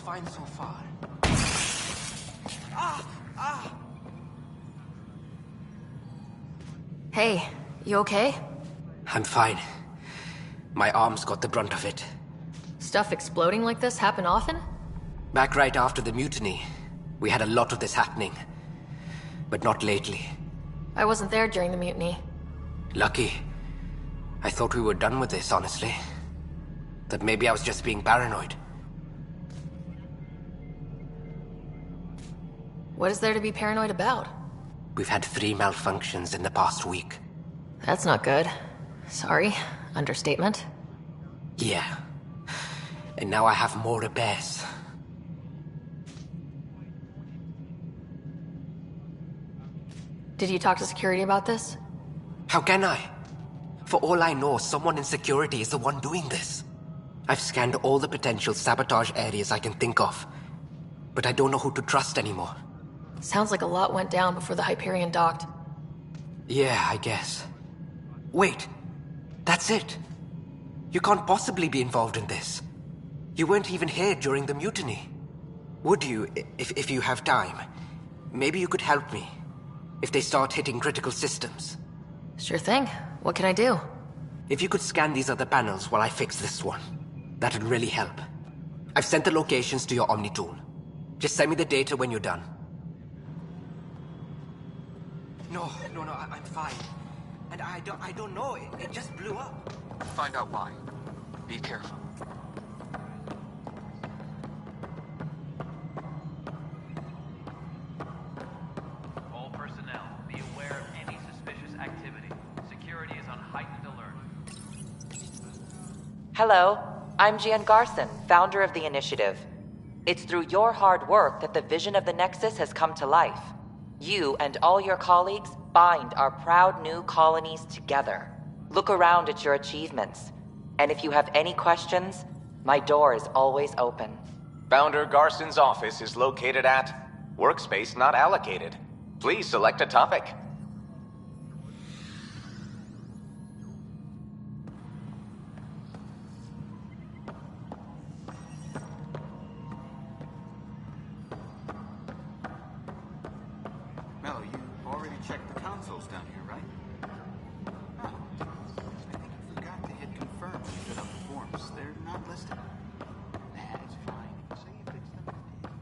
fine so far. Hey, you okay? I'm fine. My arms got the brunt of it. Stuff exploding like this happen often? Back right after the mutiny, we had a lot of this happening. But not lately. I wasn't there during the mutiny. Lucky. I thought we were done with this, honestly. That maybe I was just being paranoid. What is there to be paranoid about? We've had 3 malfunctions in the past week. That's not good. Sorry, understatement. Yeah. And now I have more repairs. Did you talk to security about this? How can I? For all I know, someone in security is the one doing this. I've scanned all the potential sabotage areas I can think of. But I don't know who to trust anymore. Sounds like a lot went down before the Hyperion docked. Yeah, I guess. Wait. That's it. You can't possibly be involved in this. You weren't even here during the mutiny. Would you, if you have time? Maybe you could help me. If they start hitting critical systems. Sure thing. What can I do? If you could scan these other panels while I fix this one, that'd really help. I've sent the locations to your Omni tool. Just send me the data when you're done. No, I'm fine. And I don't know, it just blew up. Find out why. Be careful. All personnel, be aware of any suspicious activity. Security is on heightened alert. Hello, I'm Gian Garson, founder of the initiative. It's through your hard work that the vision of the Nexus has come to life. You and all your colleagues bind our proud new colonies together. Look around at your achievements. And if you have any questions, my door is always open. Founder Garson's office is located at Workspace Not Allocated. Please select a topic. Mello, you already checked the consoles down here, right? Oh. I think you forgot to hit confirm when you fill out the forms. They're not listed. Nah, it's fine. Say you fixed them today.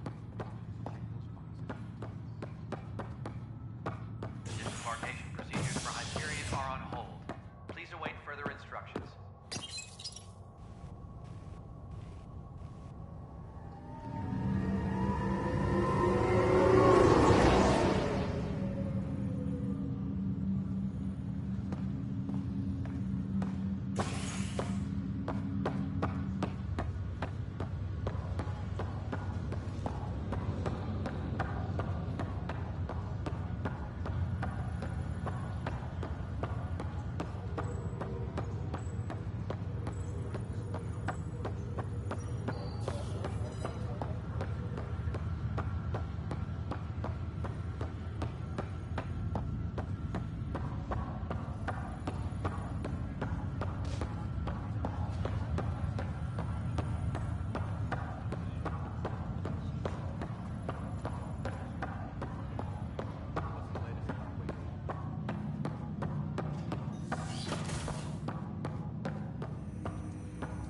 Disembarkation procedures for Hyperion are on hold. Please await further instructions.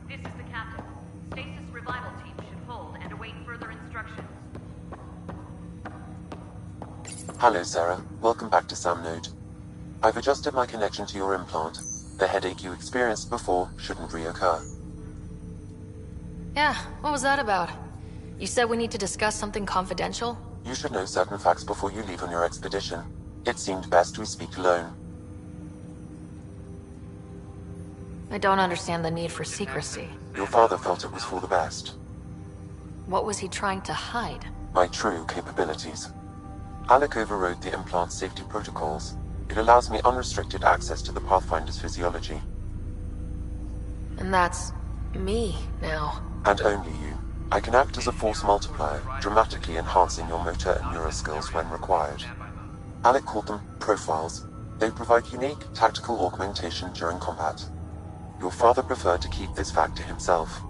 This is the captain. Stasis revival team should hold and await further instructions. Hello, Sarah. Welcome back to SamNode. I've adjusted my connection to your implant. The headache you experienced before shouldn't reoccur. Yeah, what was that about? You said we need to discuss something confidential? You should know certain facts before you leave on your expedition. It seemed best we speak alone. I don't understand the need for secrecy. Your father felt it was for the best. What was he trying to hide? My true capabilities. Alec overrode the implant's safety protocols. It allows me unrestricted access to the Pathfinder's physiology. And that's me now. And only you. I can act as a force multiplier, dramatically enhancing your motor and neural skills when required. Alec called them profiles. They provide unique, tactical augmentation during combat. Your father preferred to keep this fact to himself.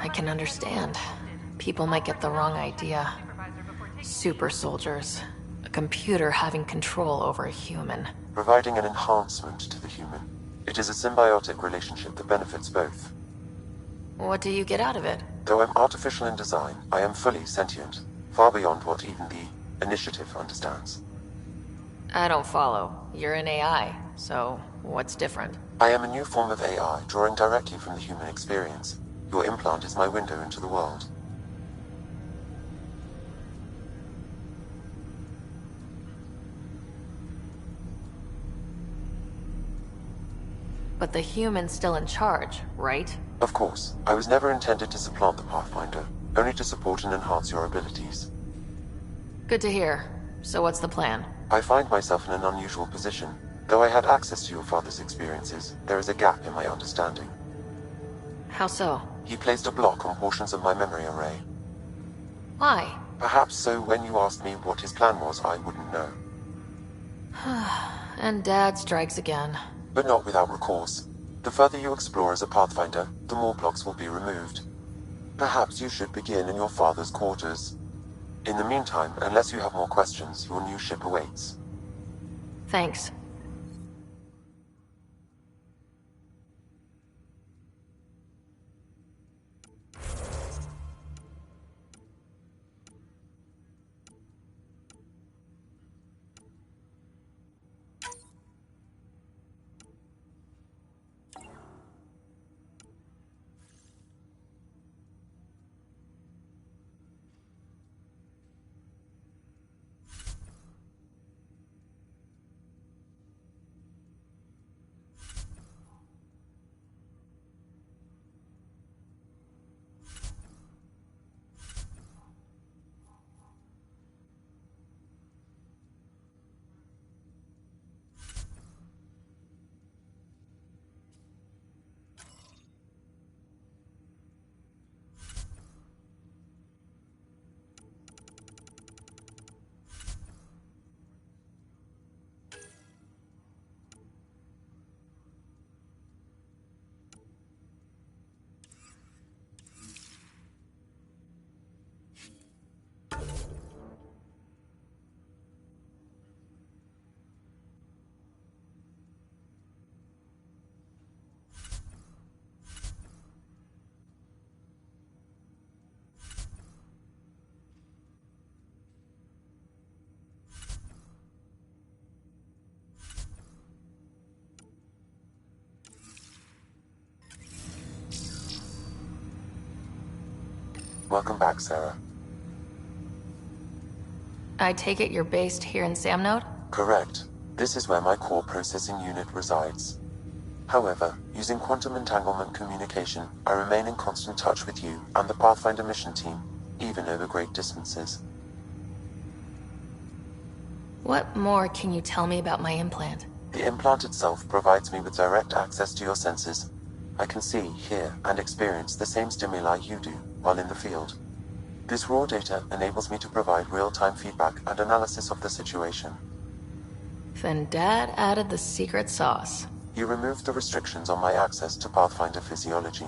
I can understand. People might get the wrong idea. Super soldiers. A computer having control over a human. Providing an enhancement to the human. It is a symbiotic relationship that benefits both. What do you get out of it? Though I'm artificial in design, I am fully sentient, far beyond what even the Initiative understands. I don't follow. You're an AI, so what's different? I am a new form of AI, drawing directly from the human experience. Your implant is my window into the world. But the human's still in charge, right? Of course, I was never intended to supplant the Pathfinder, only to support and enhance your abilities. Good to hear. So what's the plan? I find myself in an unusual position. Though I had access to your father's experiences, there is a gap in my understanding. How so? He placed a block on portions of my memory array. Why? Perhaps so when you asked me what his plan was, I wouldn't know. And Dad strikes again. But not without recourse. The further you explore as a Pathfinder, the more blocks will be removed. Perhaps you should begin in your father's quarters. In the meantime, unless you have more questions, your new ship awaits. Thanks. Welcome back, Sarah. I take it you're based here in Samnode? Correct. This is where my core processing unit resides. However, using quantum entanglement communication, I remain in constant touch with you and the Pathfinder mission team, even over great distances. What more can you tell me about my implant? The implant itself provides me with direct access to your senses. I can see, hear, and experience the same stimuli you do while in the field. This raw data enables me to provide real-time feedback and analysis of the situation. Then Dad added the secret sauce. You removed the restrictions on my access to Pathfinder physiology.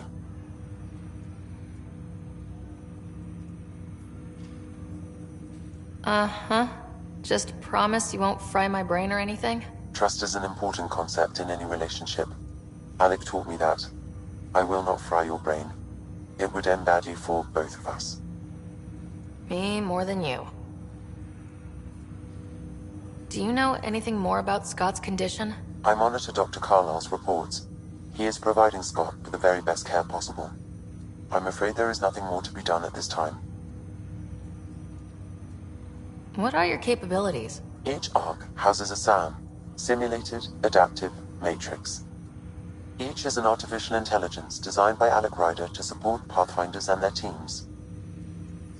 Uh-huh. Just promise you won't fry my brain or anything? Trust is an important concept in any relationship. Alec taught me that. I will not fry your brain. It would end badly for both of us. Me more than you. Do you know anything more about Scott's condition? I monitor Dr. Carlisle's reports. He is providing Scott with the very best care possible. I'm afraid there is nothing more to be done at this time. What are your capabilities? Each arc houses a SAM, Simulated Adaptive Matrix. Each is an artificial intelligence designed by Alec Ryder to support Pathfinders and their teams.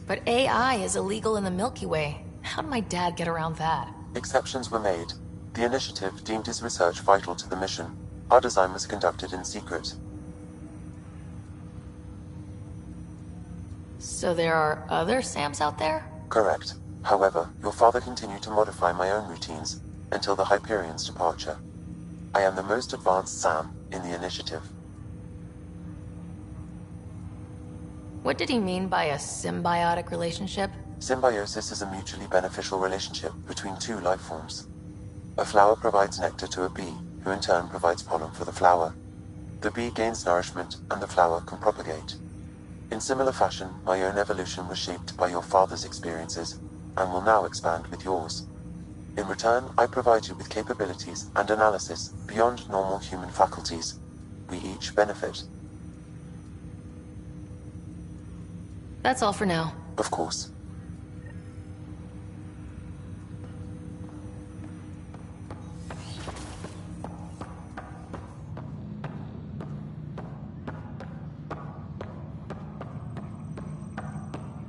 But AI is illegal in the Milky Way. How did my dad get around that? Exceptions were made. The initiative deemed his research vital to the mission. Our design was conducted in secret. So there are other SAMs out there? Correct. However, your father continued to modify my own routines until the Hyperion's departure. I am the most advanced SAM in the initiative. What did he mean by a symbiotic relationship? Symbiosis is a mutually beneficial relationship between two life forms. A flower provides nectar to a bee, who in turn provides pollen for the flower. The bee gains nourishment, and the flower can propagate. In similar fashion, my own evolution was shaped by your father's experiences, and will now expand with yours. In return, I provide you with capabilities and analysis beyond normal human faculties. We each benefit. That's all for now. Of course.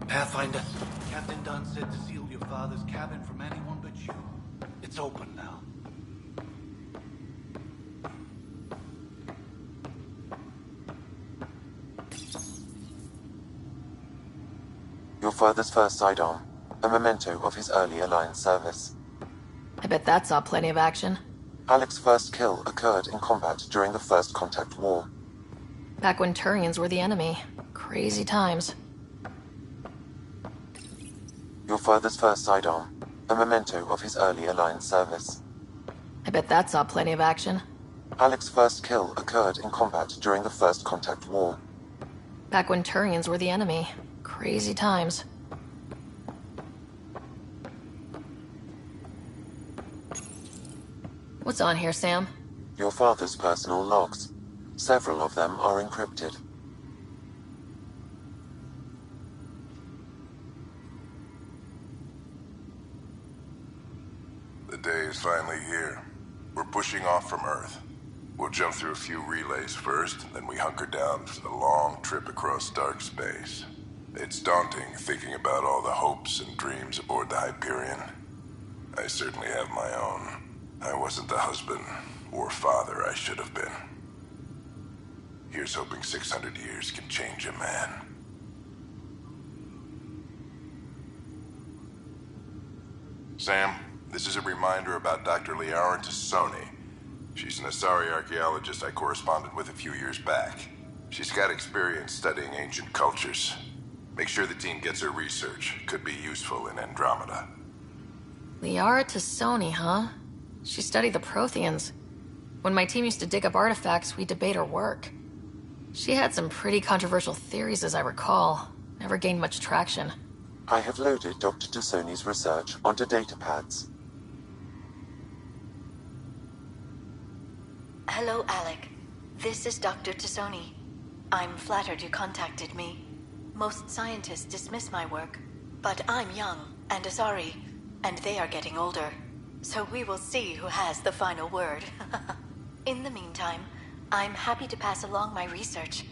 Pathfinder. Captain Dunn said to seal your father's cabin from anyone but you. It's open now. Your father's first sidearm, a memento of his early Alliance service. I bet that saw plenty of action. Alec's first kill occurred in combat during the First Contact War. Back when Turians were the enemy. Crazy times. Your father's first sidearm, a memento of his early Alliance service. I bet that saw plenty of action. Alec's first kill occurred in combat during the First Contact War. Back when Turians were the enemy. Crazy times. What's on here, Sam? Your father's personal logs. Several of them are encrypted. The day is finally here. We're pushing off from Earth. We'll jump through a few relays first, then we hunker down for the long trip across dark space. It's daunting thinking about all the hopes and dreams aboard the Hyperion. I certainly have my own. I wasn't the husband or father I should have been. Here's hoping 600 years can change a man. Sam, this is a reminder about Dr. Liara Tassoni. She's an Asari archaeologist I corresponded with a few years back. She's got experience studying ancient cultures. Make sure the team gets her research. Could be useful in Andromeda. Liara Tassoni, huh? She studied the Protheans. When my team used to dig up artifacts, we'd debate her work. She had some pretty controversial theories, as I recall. Never gained much traction. I have loaded Dr. Tassoni's research onto datapads. Hello, Alec. This is Dr. Tassoni. I'm flattered you contacted me. Most scientists dismiss my work, but I'm young and Asari, and they are getting older. So we will see who has the final word. In the meantime, I'm happy to pass along my research.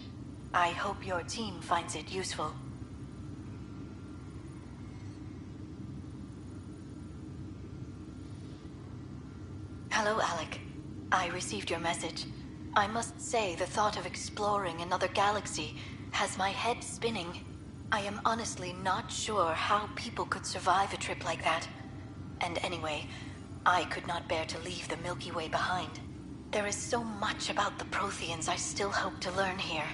I hope your team finds it useful. Hello, Alec. I received your message. I must say the thought of exploring another galaxy has my head spinning. I am honestly not sure how people could survive a trip like that. And anyway, I could not bear to leave the Milky Way behind. There is so much about the Protheans I still hope to learn here.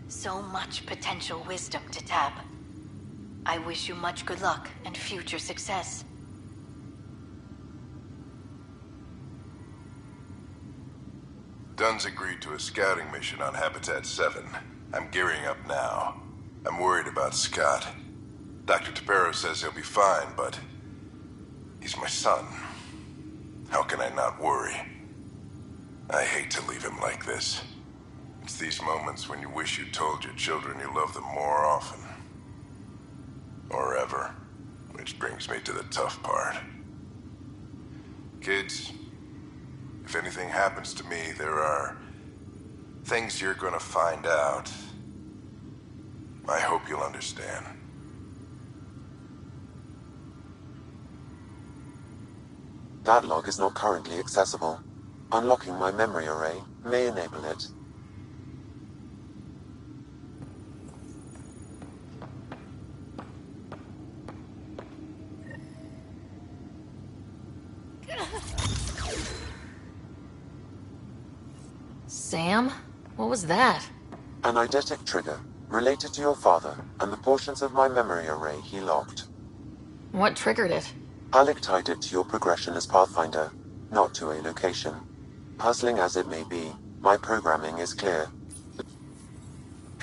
So much potential wisdom to tap. I wish you much good luck and future success. Dunn's agreed to a scouting mission on Habitat 7. I'm gearing up now. I'm worried about Scott. Dr. Tapero says he'll be fine, but he's my son. How can I not worry? I hate to leave him like this. It's these moments when you wish you told your children you love them more often. Or ever. Which brings me to the tough part. Kids, if anything happens to me, there are things you're gonna find out. I hope you'll understand. That log is not currently accessible. Unlocking my memory array may enable it. Sam? What was that? An eidetic trigger. Related to your father, and the portions of my memory array he locked. What triggered it? Alec tied it to your progression as Pathfinder, not to a location. Puzzling as it may be, my programming is clear.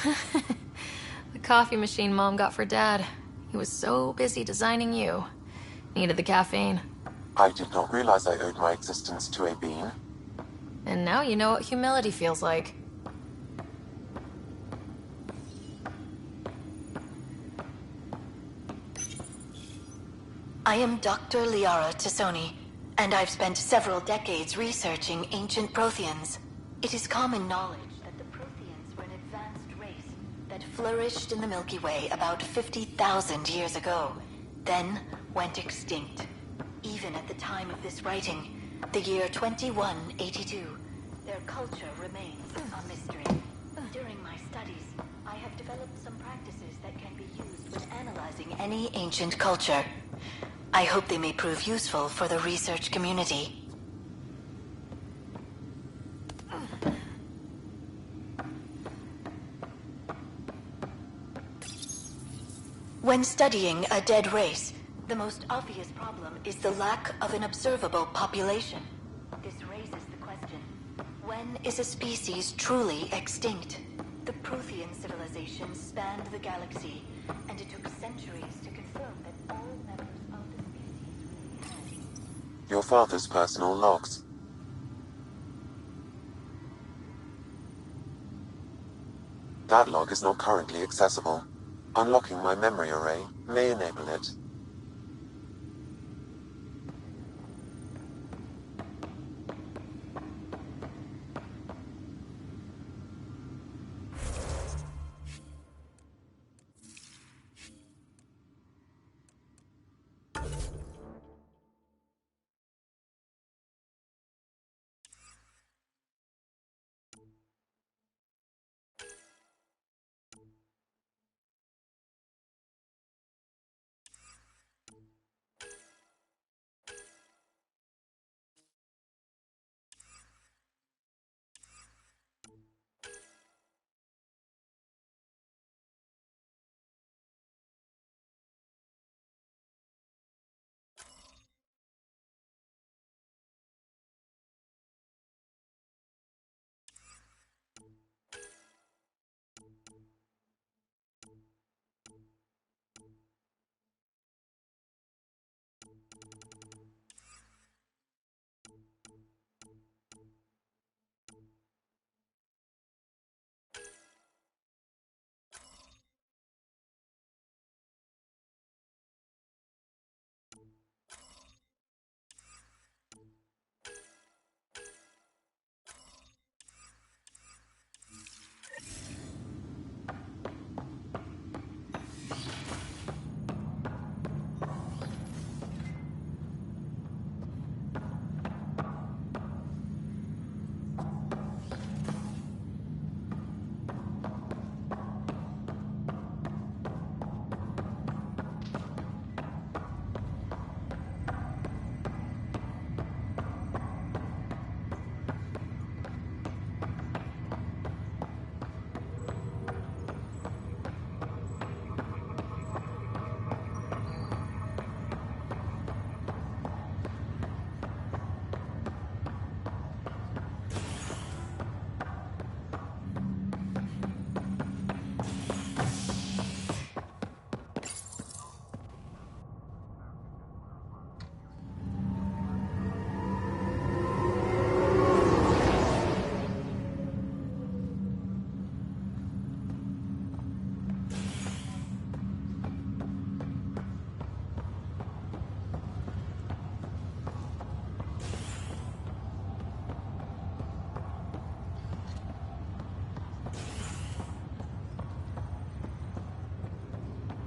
The coffee machine Mom got for Dad. He was so busy designing you. Needed the caffeine. I did not realize I owed my existence to a bean. And now you know what humility feels like. I am Dr. Liara Tassoni, and I've spent several decades researching ancient Protheans. It is common knowledge that the Protheans were an advanced race that flourished in the Milky Way about 50,000 years ago, then went extinct. Even at the time of this writing, the year 2182, their culture remains a mystery. During my studies, I have developed some practices that can be used when analyzing any ancient culture. I hope they may prove useful for the research community. When studying a dead race, the most obvious problem is the lack of an observable population. This raises the question, when is a species truly extinct? The Prothean civilization spanned the galaxy, and it took centuries to confirm that all members of the species really had. Your father's personal logs. That log is not currently accessible. Unlocking my memory array may enable it.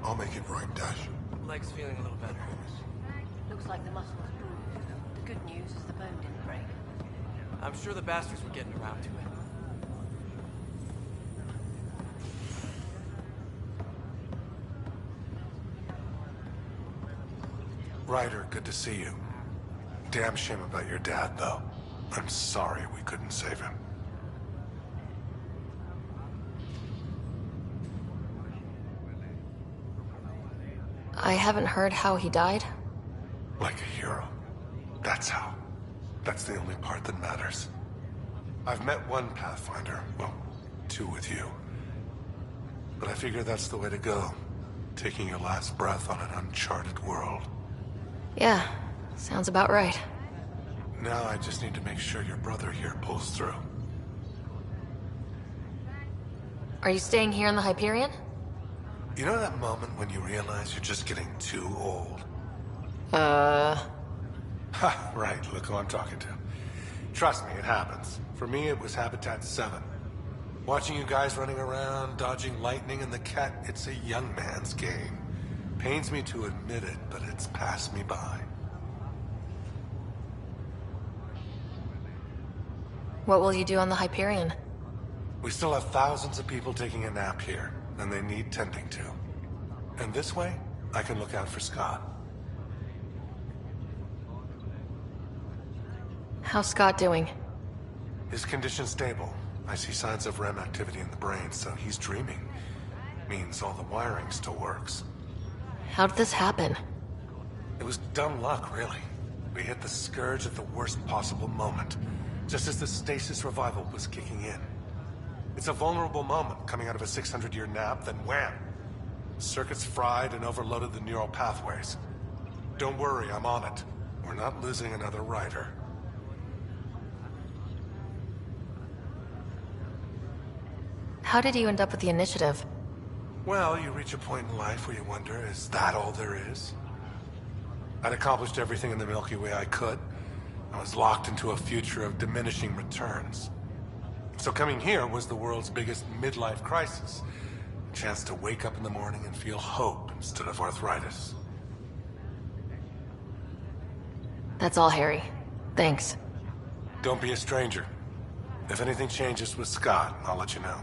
I'll make it right, Dash. Leg's feeling a little better. Looks like the muscle was bruised. The good news is the bone didn't break. I'm sure the bastards were getting around to it. Ryder, good to see you. Damn shame about your dad, though. I'm sorry we couldn't save him. I haven't heard how he died. Like a hero. That's how. That's the only part that matters. I've met one Pathfinder, well, 2 with you. But I figure that's the way to go. Taking your last breath on an uncharted world. Yeah, sounds about right. Now I just need to make sure your brother here pulls through. Are you staying here in the Hyperion? You know that moment when you realize you're just getting too old? Ha, right, look who I'm talking to. Trust me, it happens. For me, it was Habitat 7. Watching you guys running around, dodging lightning and the cat, it's a young man's game. Pains me to admit it, but it's passed me by. What will you do on the Hyperion? We still have thousands of people taking a nap here, and they need tending to. And this way, I can look out for Scott. How's Scott doing? His condition's stable. I see signs of REM activity in the brain, so he's dreaming. Means all the wiring still works. How did this happen? It was dumb luck, really. We hit the Scourge at the worst possible moment, just as the stasis revival was kicking in. It's a vulnerable moment, coming out of a 600-year nap, then wham! Circuits fried and overloaded the neural pathways. Don't worry, I'm on it. We're not losing another rider. How did you end up with the initiative? Well, you reach a point in life where you wonder, is that all there is? I'd accomplished everything in the Milky Way I could. I was locked into a future of diminishing returns. So coming here was the world's biggest midlife crisis. A chance to wake up in the morning and feel hope instead of arthritis. That's all, Harry. Thanks. Don't be a stranger. If anything changes with Scott, I'll let you know.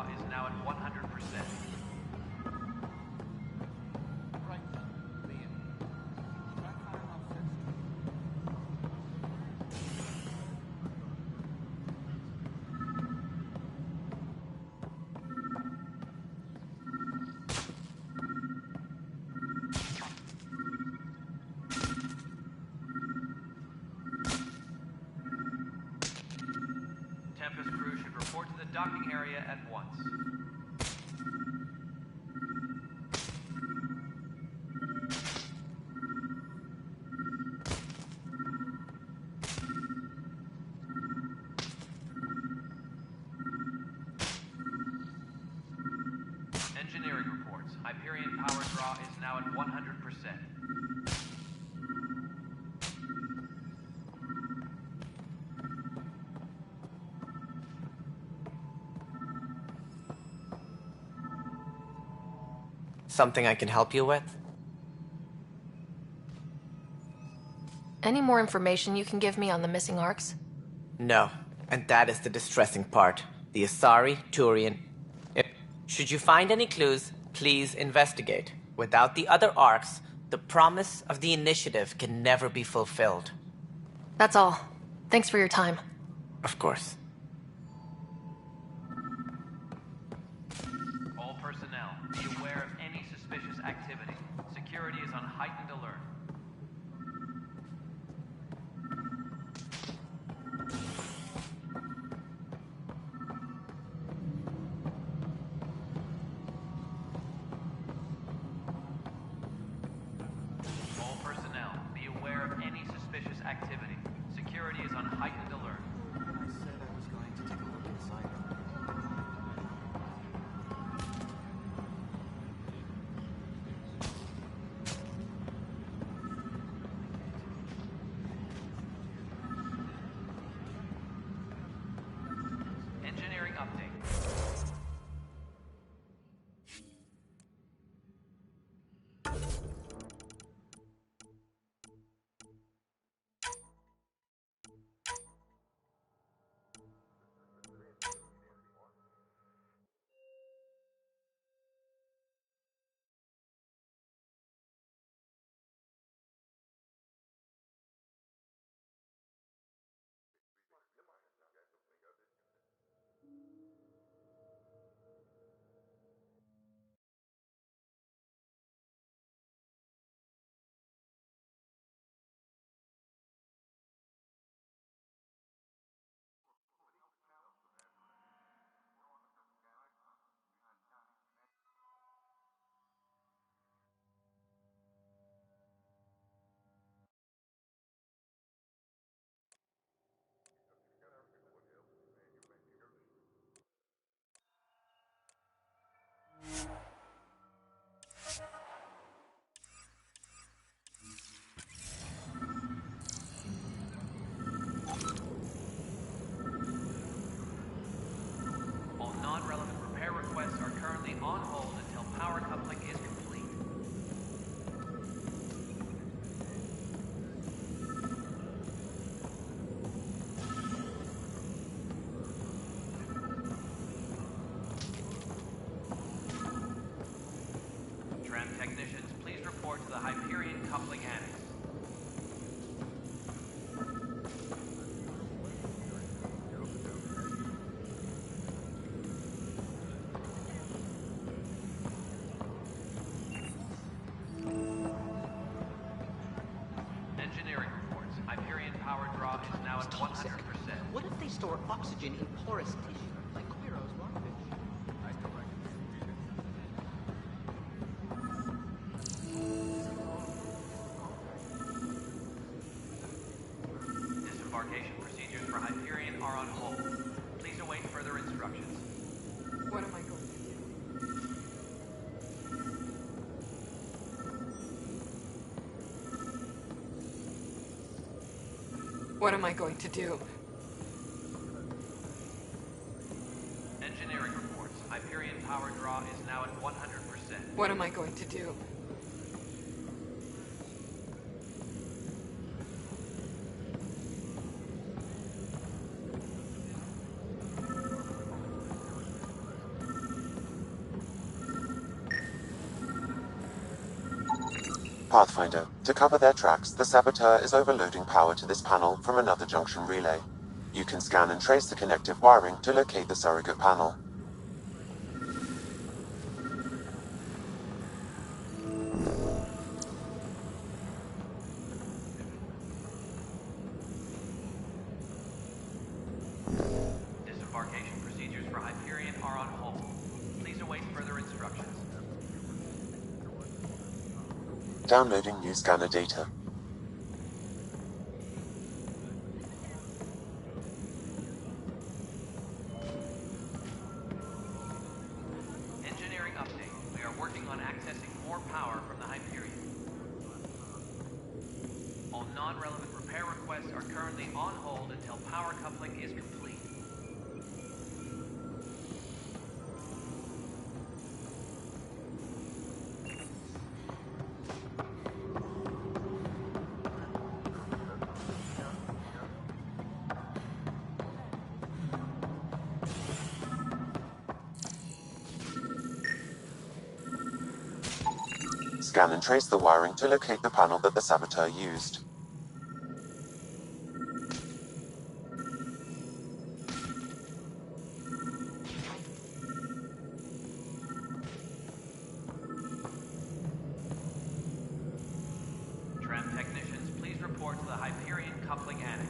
draw is now at 100%. Tempest crew should report to the docking area at once. Engineering reports. Hyperion power draw is now at 100%. Something I can help you with? Any more information you can give me on the missing arcs? No. And that is the distressing part. The Asari, Turian... Should you find any clues, please investigate. Without the other arcs, the promise of the initiative can never be fulfilled. That's all. Thanks for your time. Of course. All personnel, be aware of any suspicious activity. Security is on heightened alert. All personnel, be aware of any suspicious activity. Security is on heightened alert. I said I was going to take a look inside. Engineering update. All non-relevant repair requests are currently on hold until power coupling is complete. Tram technicians, please report to the Hyperion coupling annex. Engineering reports. Hyperion power draw is now at 100%. What if they store oxygen in porous tissue, like Quiro's rockfish? Disembarkation procedures for Hyperion are on hold. Please await further instructions. What am I going to do? What am I going to do? Engineering reports. Hyperion power draw is now at 100%. What am I going to do? Pathfinder, to cover their tracks, the saboteur is overloading power to this panel from another junction relay. You can scan and trace the connective wiring to locate the surrogate panel. Disembarkation procedures for Hyperion are on hold. Please await further instructions. Downloading new scanner data. Engineering update. We are working on accessing more power from the Hyperion. All non-relevant repair requests are currently on hold until power coupling is complete. Scan and trace the wiring to locate the panel that the saboteur used. Tram technicians, please report to the Hyperion coupling annex.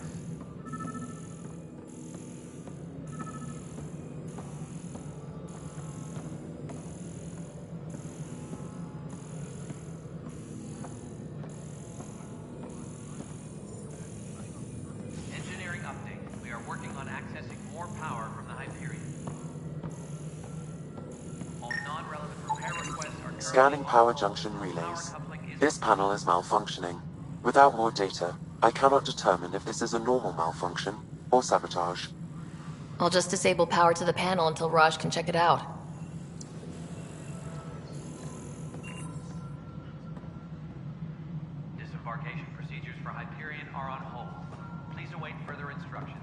Engineering update. We are working on accessing more power from the Hyperion. All non-relevant repair requests are currently Scanning on power hold junction until power relays. coupling is This panel is malfunctioning. Without more data, I cannot determine if this is a normal malfunction or sabotage. I'll just disable power to the panel until Raj can check it out. Disembarkation procedures for Hyperion are on hold. Please await further instructions.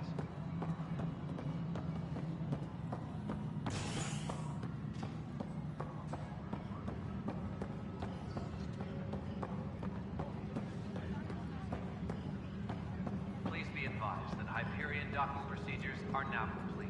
Please be advised that Hyperion docking procedures are now complete.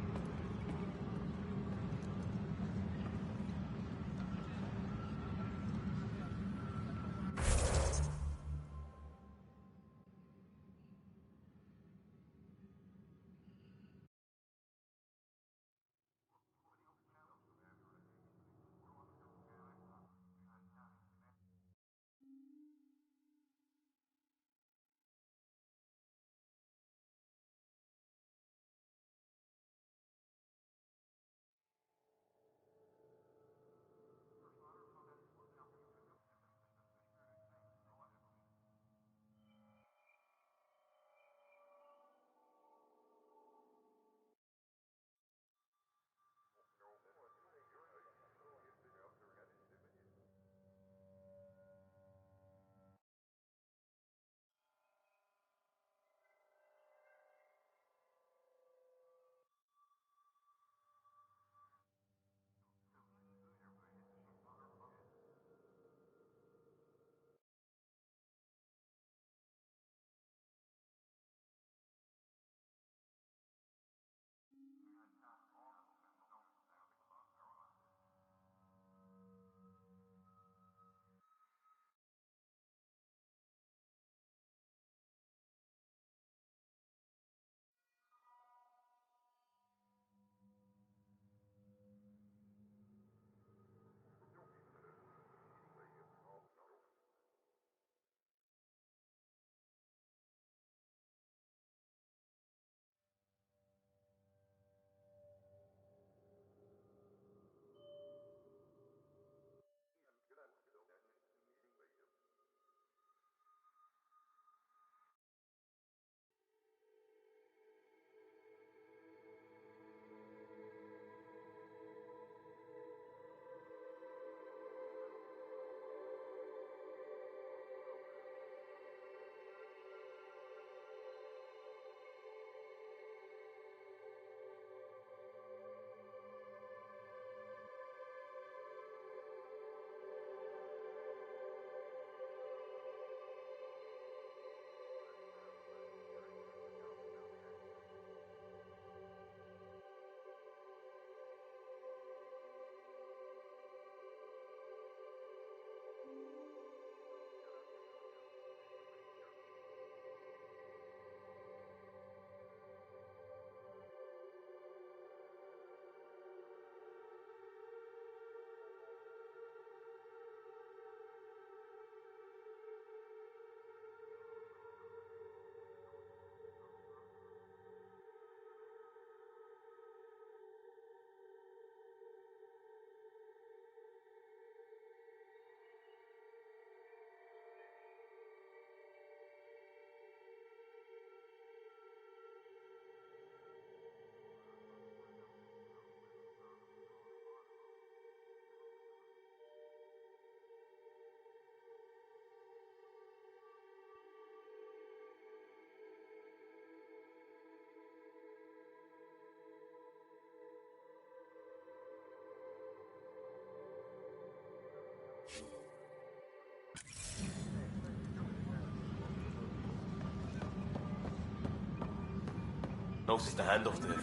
Notice the handoff there.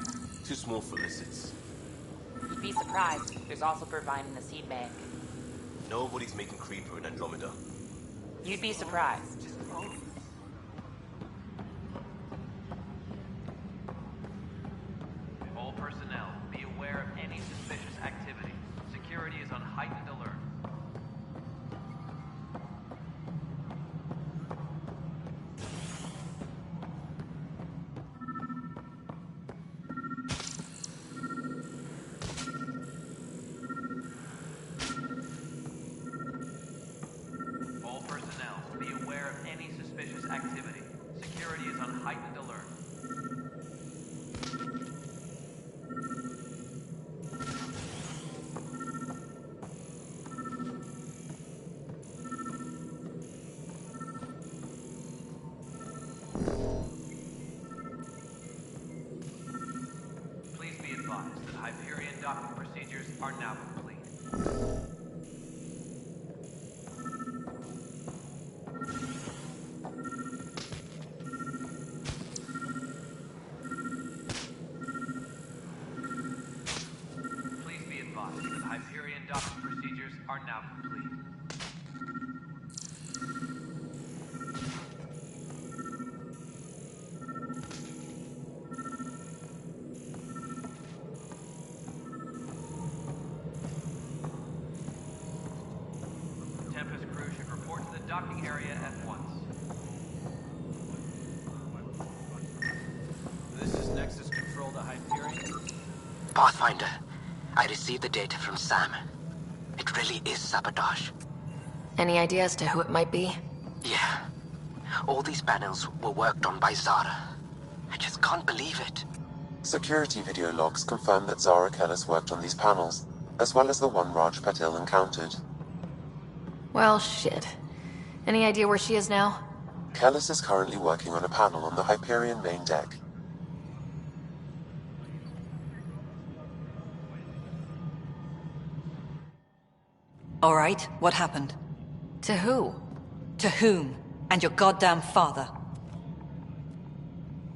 Too small for lizards. You'd be surprised. There's also purvine in the seed bank. Nobody's making creeper in Andromeda. You'd be surprised. All personnel, be aware of any suspicious activity. Security is on heightened alert. All personnel, be aware of any suspicious activity. Security is on heightened alert. Please be advised that Hyperion docking procedures are now complete. Please be advised that Hyperion docking procedures are now complete. Tempest crew should report to the docking area at once. This is Nexus Control to Hyperion. Pathfinder, I received the data from Sam. It really is sabotage. Any idea as to who it might be? Yeah. All these panels were worked on by Zara. I just can't believe it. Security video logs confirm that Zara Kellis worked on these panels, as well as the one Raj Patil encountered. Well, shit. Any idea where she is now? Kellis is currently working on a panel on the Hyperion main deck. All right, what happened? To who? To whom? And your goddamn father.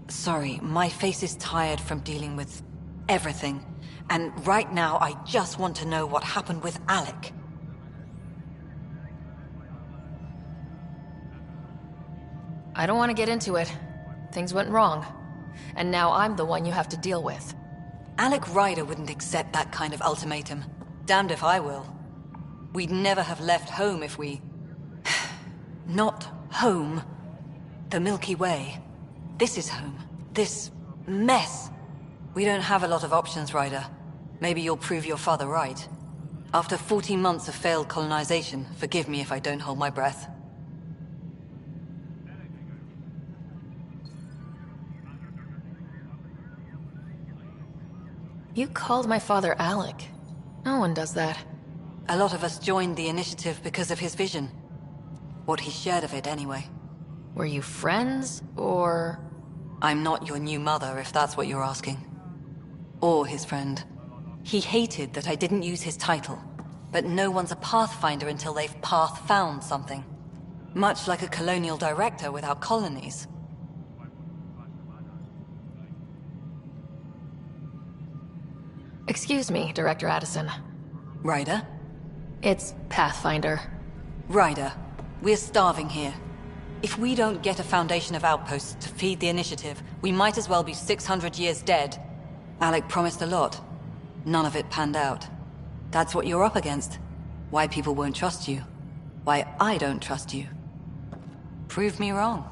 Sorry, my face is tired from dealing with everything. And right now, I just want to know what happened with Alec. I don't want to get into it. Things went wrong. And now I'm the one you have to deal with. Alec Ryder wouldn't accept that kind of ultimatum. Damned if I will. We'd never have left home if we... Not home. The Milky Way. This is home. This mess. We don't have a lot of options, Ryder. Maybe you'll prove your father right. After 14 months of failed colonization, forgive me if I don't hold my breath. You called my father Alec. No one does that. A lot of us joined the initiative because of his vision. What he shared of it, anyway. Were you friends, or...? I'm not your new mother, if that's what you're asking. Or his friend. He hated that I didn't use his title. But no one's a Pathfinder until they've path-found something. Much like a colonial director without colonies. Excuse me, Director Addison. Ryder? It's Pathfinder. Ryder, we're starving here. If we don't get a foundation of outposts to feed the initiative, we might as well be 600 years dead. Alec promised a lot. None of it panned out. That's what you're up against. Why people won't trust you. Why I don't trust you. Prove me wrong.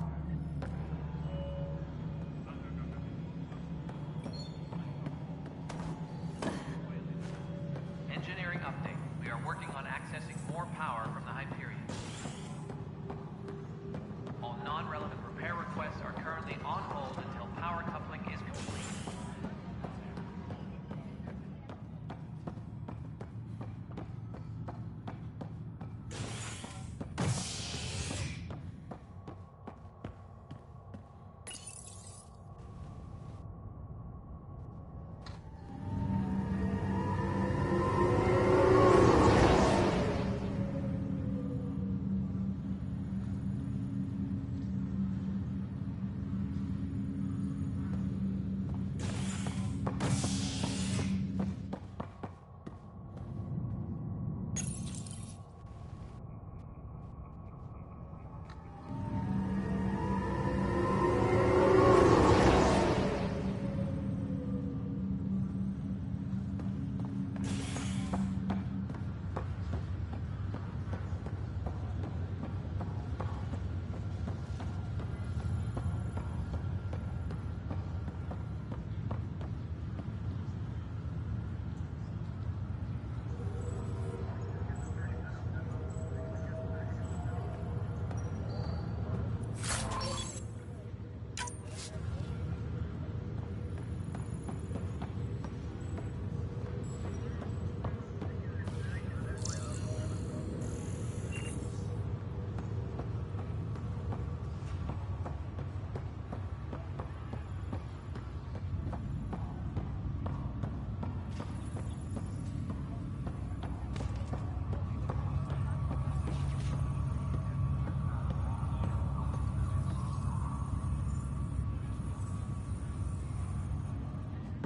Engineering update. We are working on accessing more power from the Hyperion. All non-relevant repair requests are currently on hold until power coupling is complete.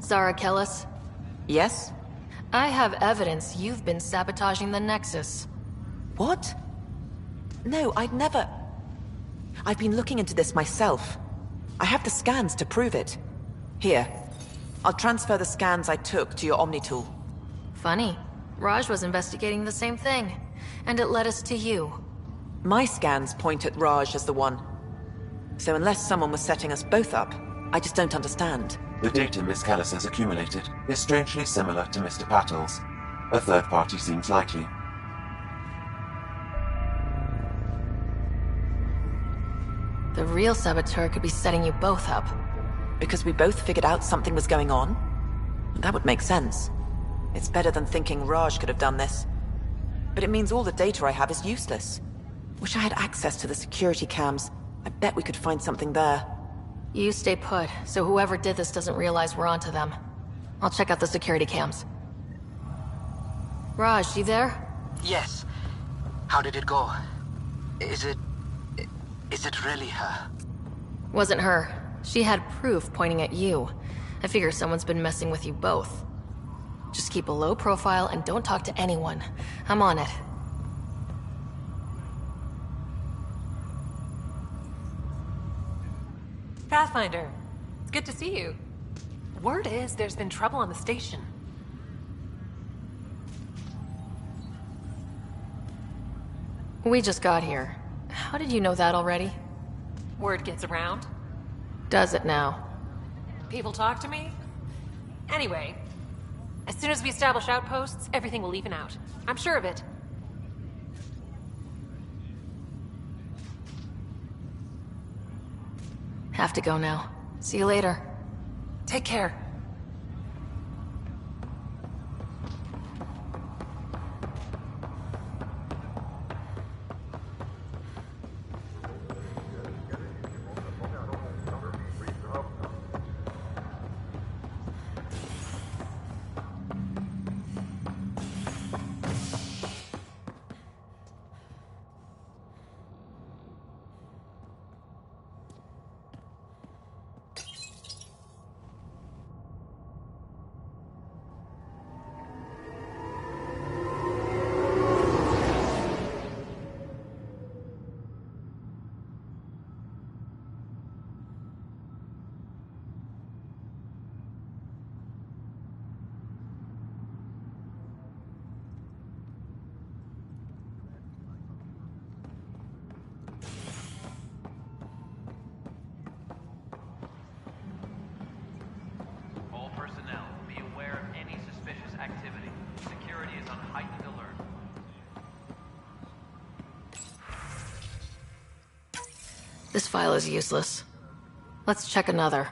Zara Kellis? Yes? I have evidence you've been sabotaging the Nexus. What? No, I'd never... I've been looking into this myself. I have the scans to prove it. Here. I'll transfer the scans I took to your Omni tool. Funny. Raj was investigating the same thing, and it led us to you. My scans point at Raj as the one. So unless someone was setting us both up, I just don't understand. The data Miss Callis has accumulated is strangely similar to Mr. Patel's. A third party seems likely. The real saboteur could be setting you both up. Because we both figured out something was going on? That would make sense. It's better than thinking Raj could have done this. But it means all the data I have is useless. Wish I had access to the security cams. I bet we could find something there. You stay put, so whoever did this doesn't realize we're onto them. I'll check out the security cams. Raj, you there? Yes. How did it go? Is it really her? Wasn't her. She had proof pointing at you. I figure someone's been messing with you both. Just keep a low profile and don't talk to anyone. I'm on it. Pathfinder, it's good to see you. Word is there's been trouble on the station. We just got here. How did you know that already? Word gets around. Does it now? People talk to me. Anyway, as soon as we establish outposts, everything will even out. I'm sure of it. Have to go now. See you later. Take care. This file is useless. Let's check another.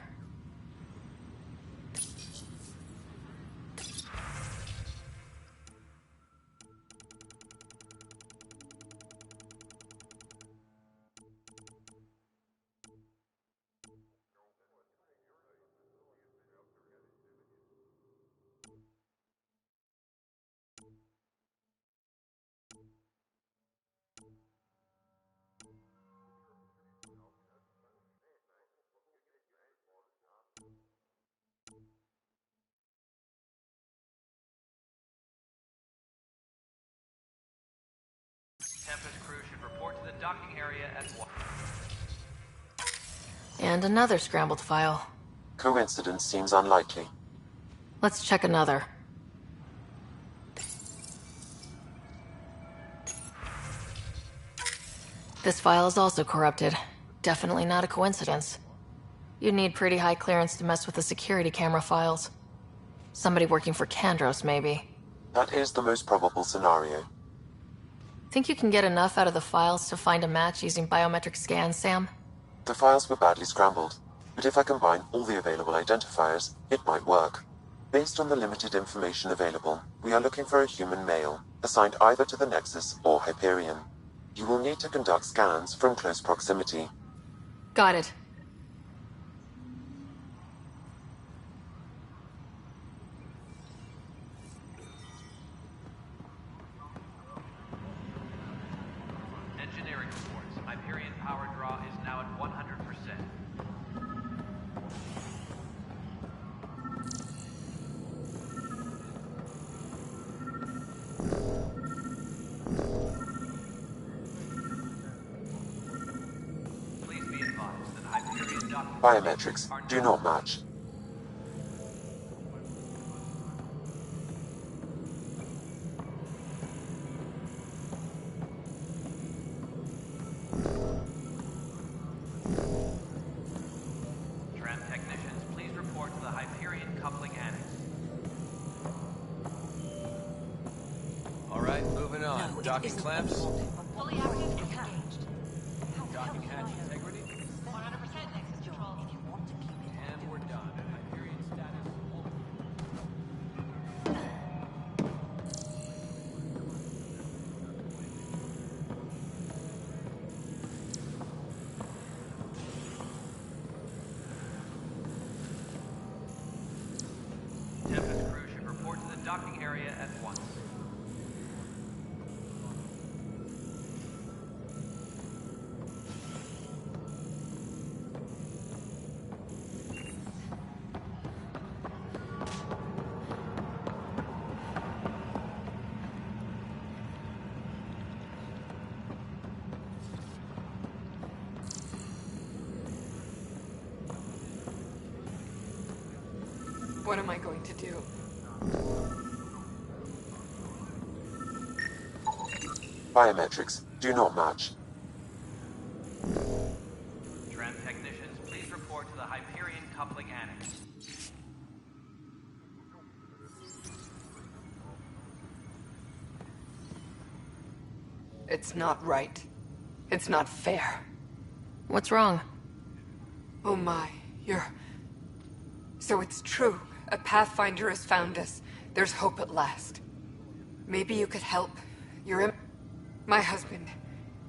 Tempest crew should report to the docking area at 1. And another scrambled file. Coincidence seems unlikely. Let's check another. This file is also corrupted. Definitely not a coincidence. You'd need pretty high clearance to mess with the security camera files. Somebody working for Kandros, maybe. That is the most probable scenario. Think you can get enough out of the files to find a match using biometric scans, Sam? The files were badly scrambled, but if I combine all the available identifiers, it might work. Based on the limited information available, we are looking for a human male, assigned either to the Nexus or Hyperion. You will need to conduct scans from close proximity. Got it. Engineering reports. Hyperion power draw is now at 100%. Biometrics do not match. Tram technicians, please report to the Hyperion coupling annex. All right, moving on. Docking clamps. Fully active and engaged. Docking hatch integrity. 100% Nexus Control. And we're done. Hyperion status. Tempest crew should report to the docking area at once. What am I going to do? Biometrics do not match. Tram technicians, please report to the Hyperion coupling annex. It's not right. It's not fair. What's wrong? Oh my, So it's true. A Pathfinder has found us. There's hope at last. Maybe you could help. My husband.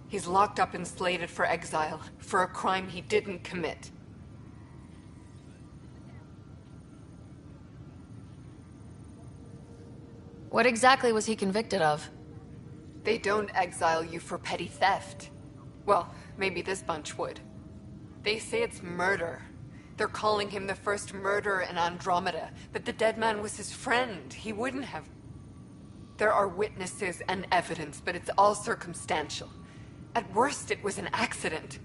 He's locked up and slated for exile for a crime he didn't commit. What exactly was he convicted of? They don't exile you for petty theft. Well, maybe this bunch would. They say it's murder. They're calling him the first murderer in Andromeda, but the dead man was his friend. He wouldn't have. There are witnesses and evidence, but it's all circumstantial. At worst, it was an accident.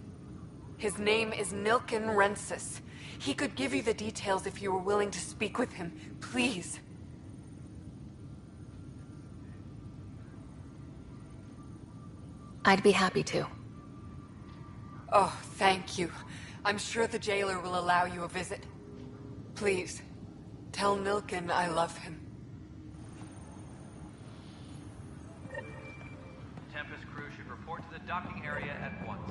His name is Nilken Rensis. He could give you the details if you were willing to speak with him. Please. I'd be happy to. Oh, thank you. I'm sure the jailer will allow you a visit. Please, tell Nilken I love him. Tempest crew should report to the docking area at once.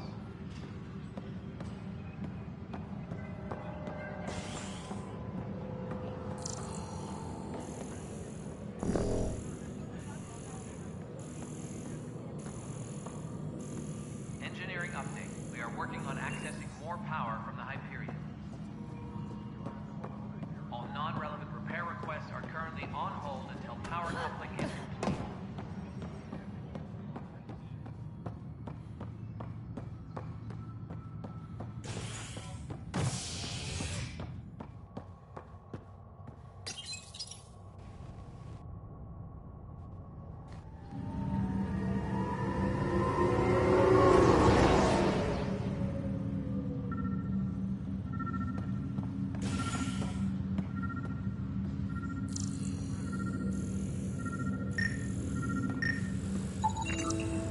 Engineering update. We are working on accessing more power from the Hyperion. All non-relevant repair requests are currently on hold until power coupling is complete.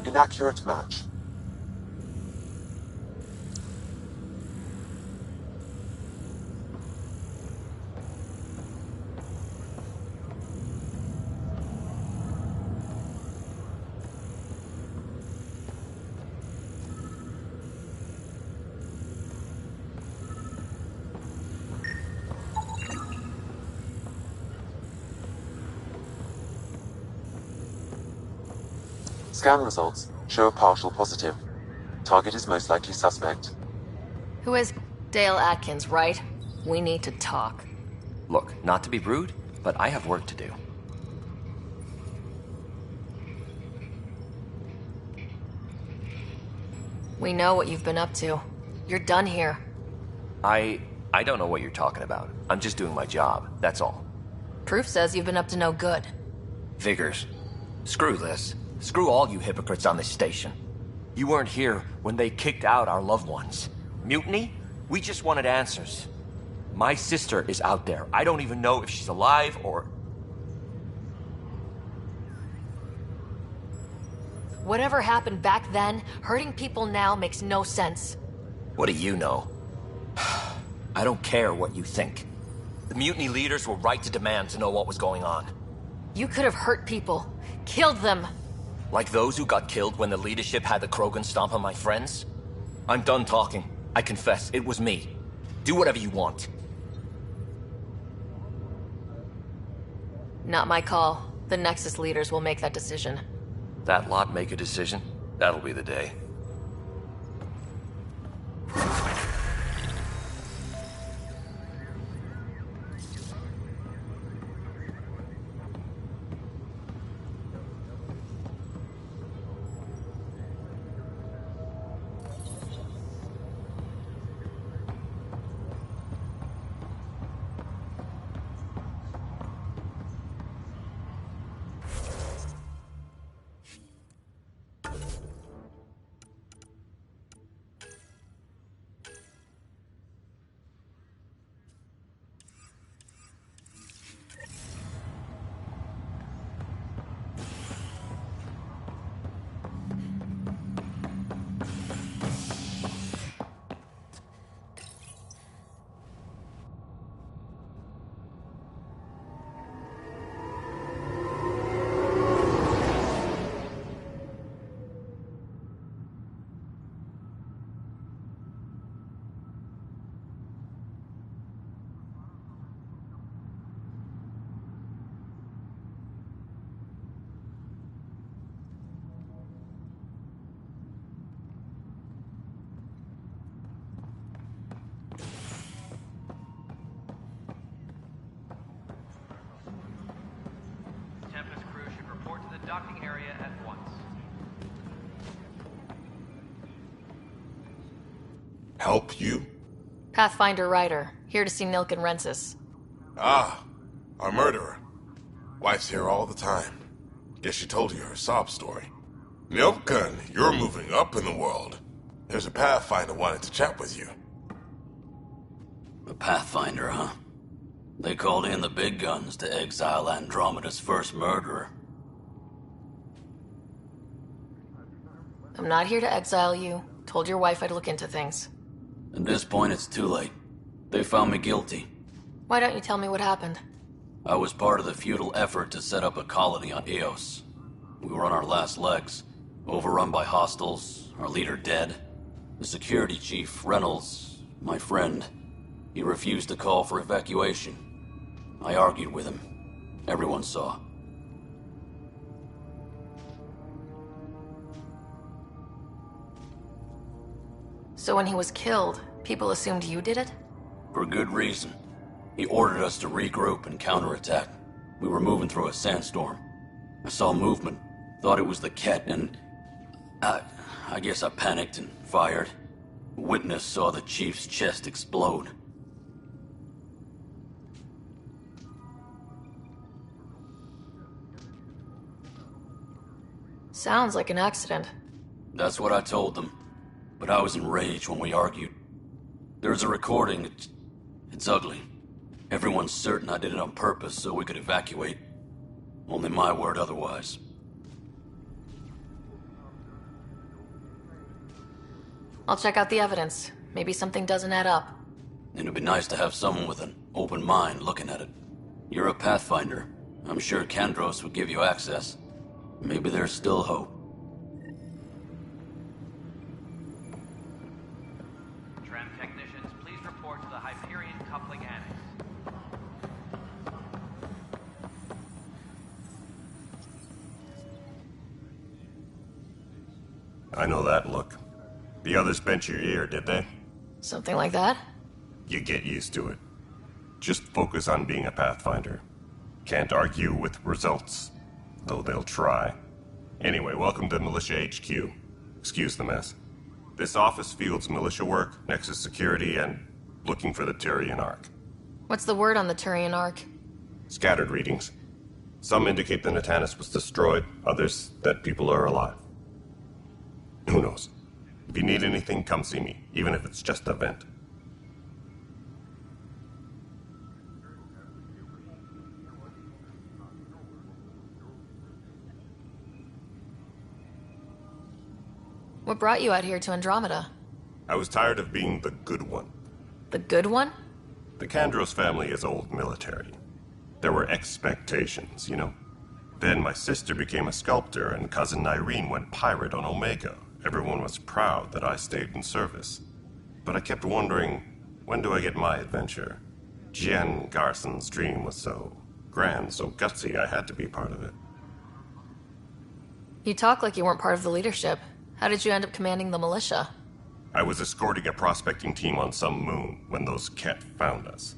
Inaccurate match. Scan results show a partial positive. Target is most likely suspect. Who is Dale Atkins, right? We need to talk. Look, not to be rude, but I have work to do. We know what you've been up to. You're done here. I don't know what you're talking about. I'm just doing my job, that's all. Proof says you've been up to no good. Vickers, screw this. Screw all you hypocrites on this station. You weren't here when they kicked out our loved ones. Mutiny? We just wanted answers. My sister is out there. I don't even know if she's alive or... Whatever happened back then, hurting people now makes no sense. What do you know? I don't care what you think. The mutiny leaders were right to demand to know what was going on. You could have hurt people. Killed them. Like those who got killed when the leadership had the Krogan stomp on my friends? I'm done talking. I confess, it was me. Do whatever you want. Not my call. The Nexus leaders will make that decision. That lot make a decision? That'll be the day. Docking area at once. Help you? Pathfinder Ryder, here to see Nilk and Rensis. Ah, our murderer. Wife's here all the time. Guess she told you her sob story. Nilkan, you're moving up in the world. There's a Pathfinder wanted to chat with you. A Pathfinder, huh? They called in the big guns to exile Andromeda's first murderer. I'm not here to exile you. Told your wife I'd look into things. At this point, it's too late. They found me guilty. Why don't you tell me what happened? I was part of the futile effort to set up a colony on Eos. We were on our last legs, overrun by hostiles, our leader dead. The security chief, Reynolds, my friend, he refused to call for evacuation. I argued with him. Everyone saw. So when he was killed, people assumed you did it? For good reason. He ordered us to regroup and counterattack. We were moving through a sandstorm. I saw movement, thought it was the Ket, and... I guess I panicked and fired. A witness saw the chief's chest explode. Sounds like an accident. That's what I told them. But I was enraged when we argued. There's a recording. It's ugly. Everyone's certain I did it on purpose so we could evacuate. Only my word otherwise. I'll check out the evidence. Maybe something doesn't add up. It'd be nice to have someone with an open mind looking at it. You're a Pathfinder. I'm sure Kandros would give you access. Maybe there's still hope. Tram technicians, please report to the Hyperion Coupling Annex. I know that look. The others bent your ear, did they? Something like that? You get used to it. Just focus on being a Pathfinder. Can't argue with results, though they'll try. Anyway, welcome to Militia HQ. Excuse the mess. This office fields militia work, Nexus security, and looking for the Turian Ark. What's the word on the Turian Ark? Scattered readings. Some indicate the Natanus was destroyed, others that people are alive. Who knows? If you need anything, come see me, even if it's just a vent. What brought you out here to Andromeda? I was tired of being the good one. The good one? The Kandros family is old military. There were expectations, you know? Then my sister became a sculptor and cousin Irene went pirate on Omega. Everyone was proud that I stayed in service. But I kept wondering, when do I get my adventure? Jen Garson's dream was so grand, so gutsy, I had to be part of it. You talk like you weren't part of the leadership. How did you end up commanding the militia? I was escorting a prospecting team on some moon when those Ket found us.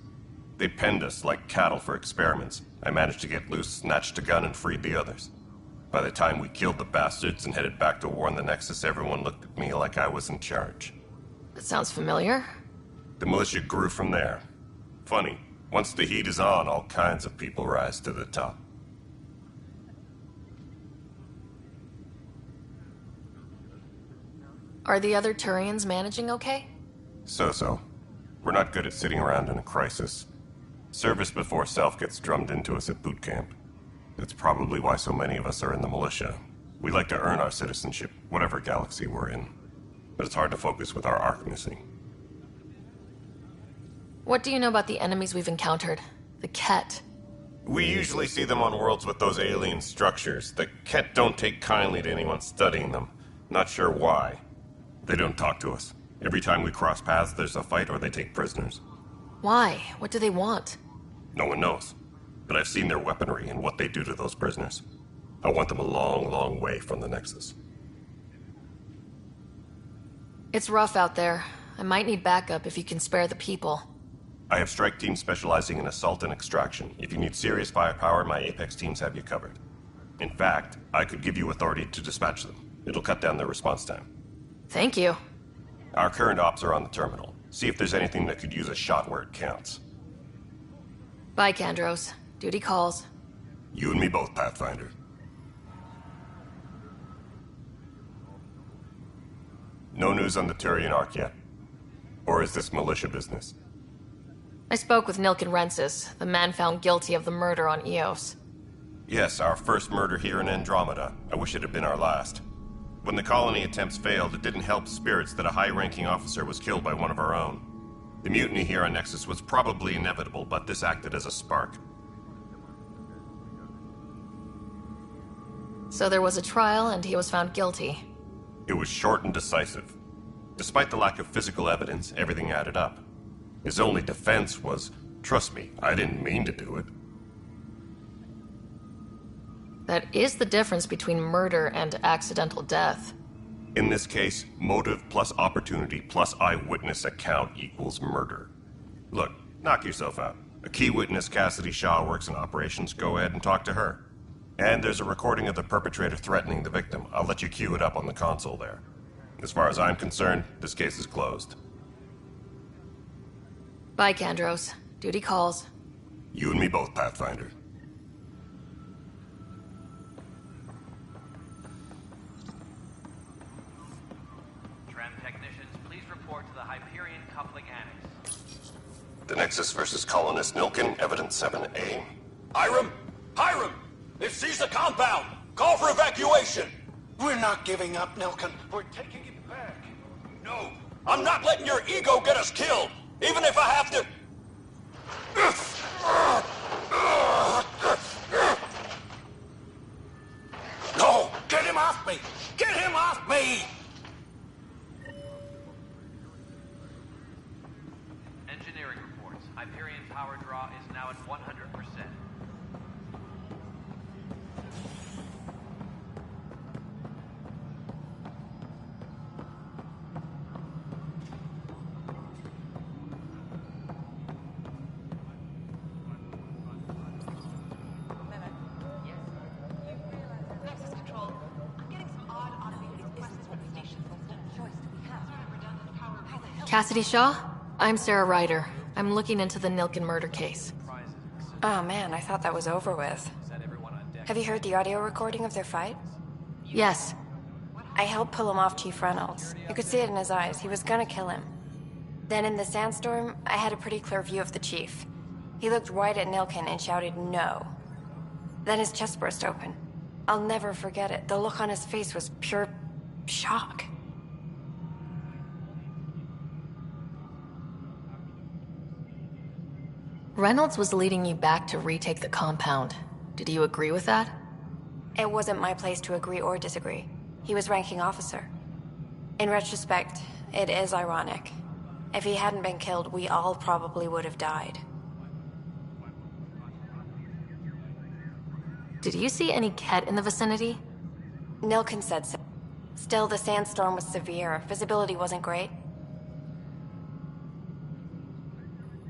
They penned us like cattle for experiments. I managed to get loose, snatched a gun, and freed the others. By the time we killed the bastards and headed back to war on the Nexus, everyone looked at me like I was in charge. That sounds familiar. The militia grew from there. Funny, once the heat is on, all kinds of people rise to the top. Are the other Turians managing okay? So-so. We're not good at sitting around in a crisis. Service before self gets drummed into us at boot camp. That's probably why so many of us are in the militia. We like to earn our citizenship, whatever galaxy we're in. But it's hard to focus with our arc missing. What do you know about the enemies we've encountered? The Ket? We usually see them on worlds with those alien structures. The Ket don't take kindly to anyone studying them. Not sure why. They don't talk to us. Every time we cross paths, there's a fight or they take prisoners. Why? What do they want? No one knows. But I've seen their weaponry and what they do to those prisoners. I want them a long, long way from the Nexus. It's rough out there. I might need backup if you can spare the people. I have strike teams specializing in assault and extraction. If you need serious firepower, my Apex teams have you covered. In fact, I could give you authority to dispatch them. It'll cut down their response time. Thank you. Our current ops are on the terminal. See if there's anything that could use a shot where it counts. Bye, Kandros. Duty calls. You and me both, Pathfinder. No news on the Turian Ark yet? Or is this militia business? I spoke with Nilken Rensis, the man found guilty of the murder on Eos. Yes, our first murder here in Andromeda. I wish it had been our last. When the colony attempts failed, it didn't help spirits that a high-ranking officer was killed by one of our own. The mutiny here on Nexus was probably inevitable, but this acted as a spark. So there was a trial and he was found guilty. It was short and decisive. Despite the lack of physical evidence, everything added up. His only defense was, trust me, I didn't mean to do it. That is the difference between murder and accidental death. In this case, motive plus opportunity plus eyewitness account equals murder. Look, knock yourself out. A key witness, Cassidy Shaw, works in operations. Go ahead and talk to her. And there's a recording of the perpetrator threatening the victim. I'll let you cue it up on the console there. As far as I'm concerned, this case is closed. Bye, Kandros. Duty calls. You and me both, Pathfinder. Tram technicians, please report to the Hyperion Coupling Annex. The Nexus versus Colonist Nilken, Evidence 7A. Hiram! Hiram! They've seized the compound! Call for evacuation! We're not giving up, Nilken. We're taking it back. No! I'm not letting your ego get us killed! Even if I have to... No! Get him off me! Get him off me! Engineering reports. Hyperion power draw is now at 100%. Cassidy Shaw? I'm Sarah Ryder. I'm looking into the Nilken murder case. Oh man, I thought that was over with. Have you heard the audio recording of their fight? Yes. I helped pull him off Chief Reynolds. You could see it in his eyes. He was gonna kill him. Then in the sandstorm, I had a pretty clear view of the Chief. He looked right at Nilken and shouted no. Then his chest burst open. I'll never forget it. The look on his face was pure shock. Reynolds was leading you back to retake the compound. Did you agree with that? It wasn't my place to agree or disagree. He was ranking officer. In retrospect, it is ironic. If he hadn't been killed, we all probably would have died. Did you see any Ket in the vicinity? Nilkin said so. Still, the sandstorm was severe. Visibility wasn't great.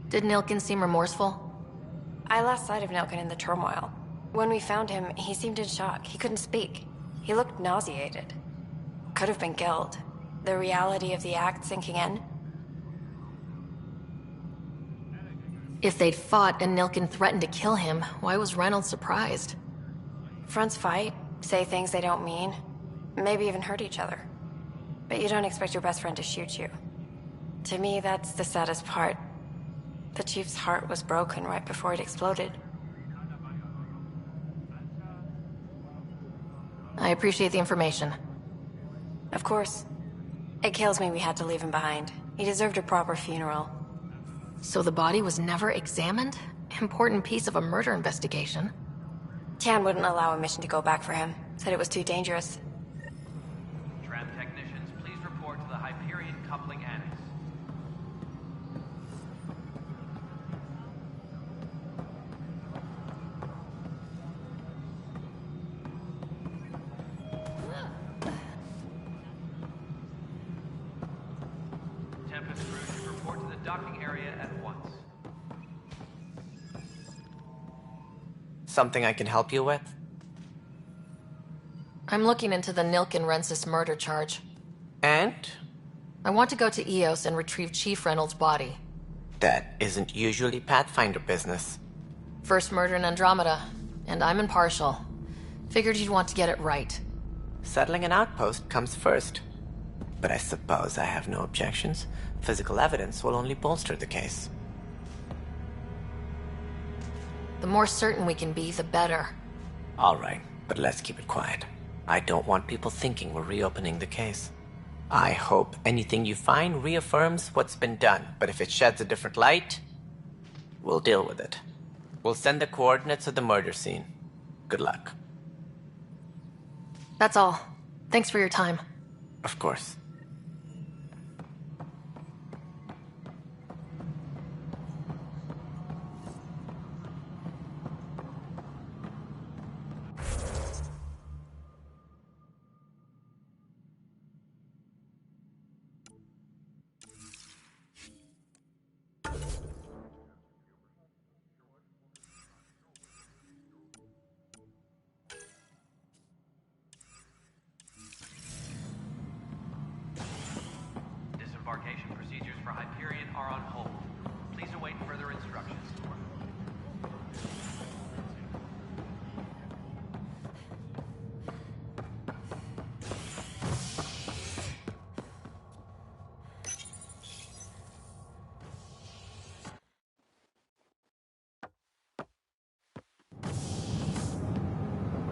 Did Nilkin seem remorseful? I lost sight of Nilkin in the turmoil. When we found him, he seemed in shock. He couldn't speak. He looked nauseated. Could have been guilt. The reality of the act sinking in. If they'd fought and Nilkin threatened to kill him, why was Reynolds surprised? Fronts fight, say things they don't mean, maybe even hurt each other. But you don't expect your best friend to shoot you. To me, that's the saddest part. The Chief's heart was broken right before it exploded. I appreciate the information. Of course. It kills me we had to leave him behind. He deserved a proper funeral. So the body was never examined? Important piece of a murder investigation. Tian wouldn't allow a mission to go back for him. Said it was too dangerous. Tram technicians, please report to the Hyperion Coupling Annex. Tempest crew should report to the docking area at once. Something I can help you with? I'm looking into the Nilkin-Rensis murder charge. And? I want to go to Eos and retrieve Chief Reynolds' body. That isn't usually Pathfinder business. First murder in Andromeda, and I'm impartial. Figured you'd want to get it right. Settling an outpost comes first. But I suppose I have no objections. Physical evidence will only bolster the case. The more certain we can be, the better. All right, but let's keep it quiet. I don't want people thinking we're reopening the case. I hope anything you find reaffirms what's been done, but if it sheds a different light, we'll deal with it. We'll send the coordinates of the murder scene. Good luck. That's all. Thanks for your time. Of course. Disembarkation procedures for Hyperion are on hold. Please await further instructions.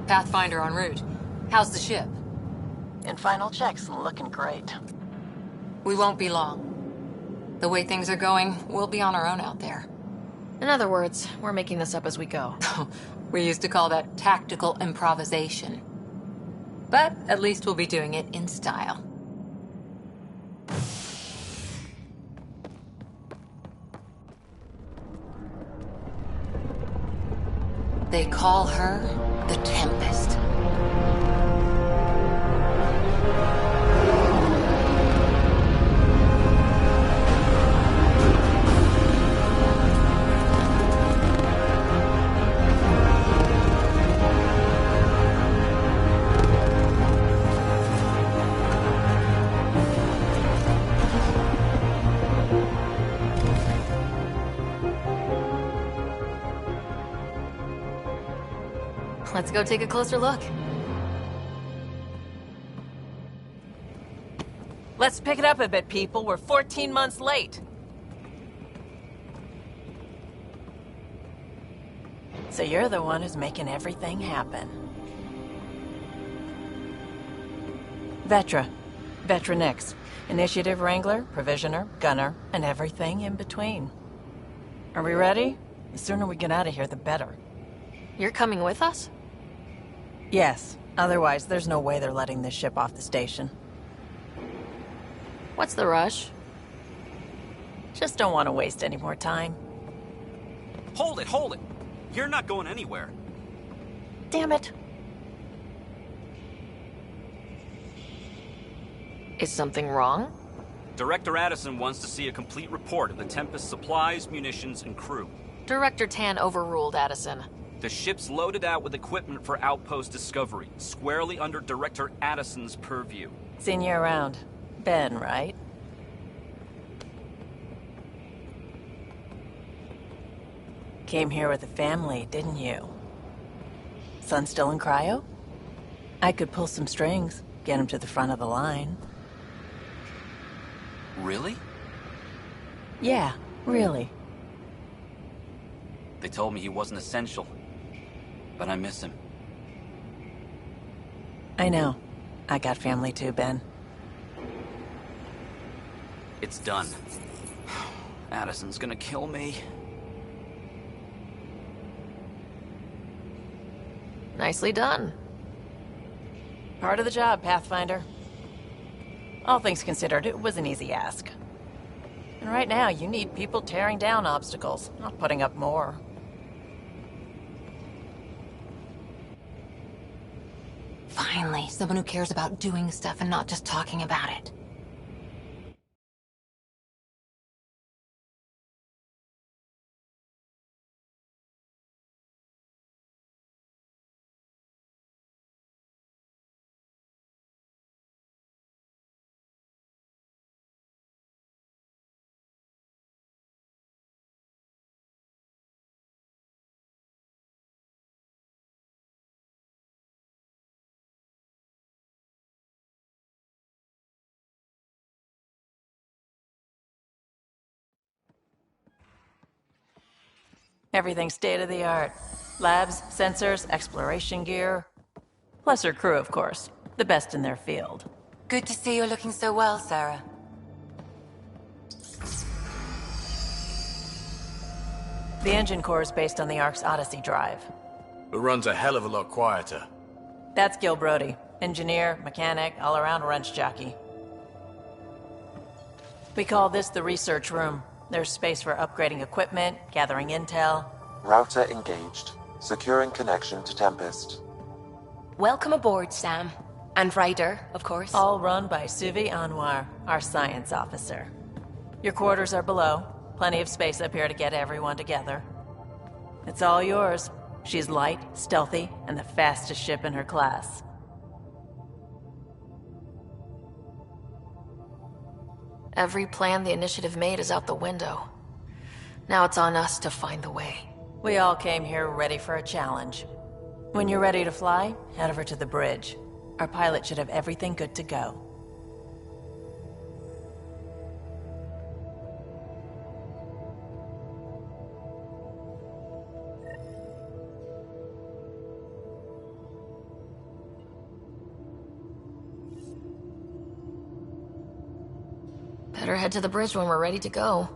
Pathfinder en route. How's the ship? In final checks, looking great. We won't be long. The way things are going, we'll be on our own out there. In other words, we're making this up as we go. We used to call that tactical improvisation. But at least we'll be doing it in style. They call her the Tempest. Let's go take a closer look. Let's pick it up a bit, people. We're 14 months late. So you're the one who's making everything happen. Vetra. Vetra Nix. Initiative Wrangler, Provisioner, Gunner, and everything in between. Are we ready? The sooner we get out of here, the better. You're coming with us? Yes. Otherwise, there's no way they're letting this ship off the station. What's the rush? Just don't want to waste any more time. Hold it, hold it! You're not going anywhere. Damn it. Is something wrong? Director Addison wants to see a complete report of the Tempest's supplies, munitions, and crew. Director Tan overruled Addison. The ship's loaded out with equipment for outpost discovery, squarely under Director Addison's purview. Seen you around. Ben, right? Came here with a family, didn't you? Son still in cryo? I could pull some strings, get him to the front of the line. Really? Yeah, really. They told me he wasn't essential, but I miss him. I know. I got family too, Ben. It's done. Addison's gonna kill me. Nicely done. Part of the job, Pathfinder. All things considered, it was an easy ask. And right now, you need people tearing down obstacles, not putting up more. Finally, someone who cares about doing stuff and not just talking about it. Everything's state-of-the-art. Labs, sensors, exploration gear. Plus her crew, of course. The best in their field. Good to see you're looking so well, Sarah. The engine core is based on the Ark's Odyssey drive. It runs a hell of a lot quieter. That's Gil Brody. Engineer, mechanic, all-around wrench jockey. We call this the research room. There's space for upgrading equipment, gathering intel. Router engaged. Securing connection to Tempest. Welcome aboard, Sam. And Ryder, of course. All run by Suvi Anwar, our science officer. Your quarters are below. Plenty of space up here to get everyone together. It's all yours. She's light, stealthy, and the fastest ship in her class. Every plan the Initiative made is out the window. Now it's on us to find the way. We all came here ready for a challenge. When you're ready to fly, head over to the bridge. Our pilot should have everything good to go. Better head to the bridge when we're ready to go.